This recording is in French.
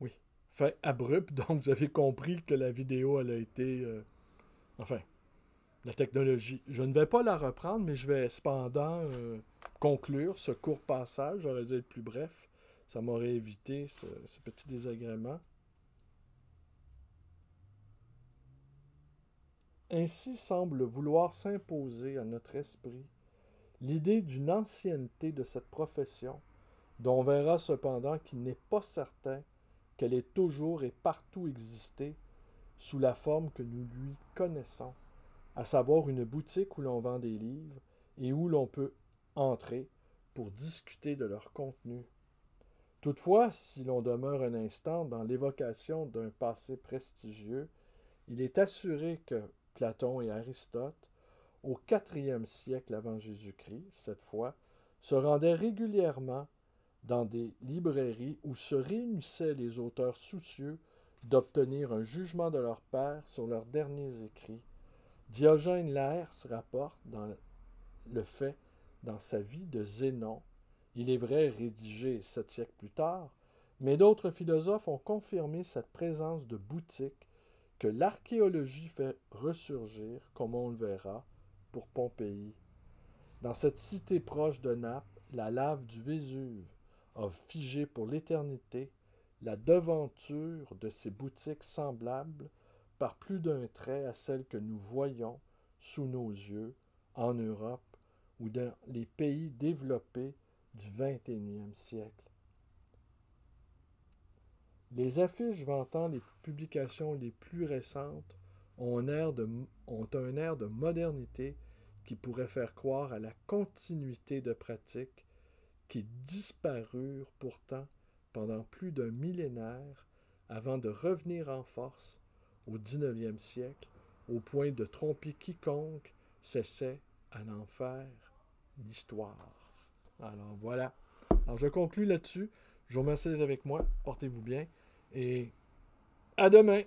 Oui. Fait abrupt, donc vous avez compris que la vidéo, elle a été... enfin, la technologie. Je ne vais pas la reprendre, mais je vais cependant conclure ce court passage. J'aurais dû être plus bref. Ça m'aurait évité ce petit désagrément. Ainsi semble vouloir s'imposer à notre esprit l'idée d'une ancienneté de cette profession, dont on verra cependant qu'il n'est pas certain qu'elle ait toujours et partout existé sous la forme que nous lui connaissons, à savoir une boutique où l'on vend des livres et où l'on peut entrer pour discuter de leur contenu. Toutefois, si l'on demeure un instant dans l'évocation d'un passé prestigieux, il est assuré que Platon et Aristote, au IVe siècle avant Jésus-Christ, cette fois, se rendaient régulièrement dans des librairies où se réunissaient les auteurs soucieux d'obtenir un jugement de leur père sur leurs derniers écrits. Diogène Laërce rapporte le fait dans sa vie de Zénon, il est vrai rédigé 7 siècles plus tard, mais d'autres philosophes ont confirmé cette présence de boutiques que l'archéologie fait ressurgir, comme on le verra, pour Pompéi. Dans cette cité proche de Naples, la lave du Vésuve a figé pour l'éternité la devanture de ces boutiques semblables par plus d'un trait à celles que nous voyons sous nos yeux en Europe ou dans les pays développés du XXIe siècle. Les affiches vantant les publications les plus récentes ont un air de modernité qui pourrait faire croire à la continuité de pratiques qui disparurent pourtant pendant plus d'un millénaire avant de revenir en force au XIXe siècle, au point de tromper quiconque s'essaie à en faire l'histoire. Alors voilà. Alors je conclus là-dessus. Je vous remercie d'être avec moi. Portez-vous bien et à demain!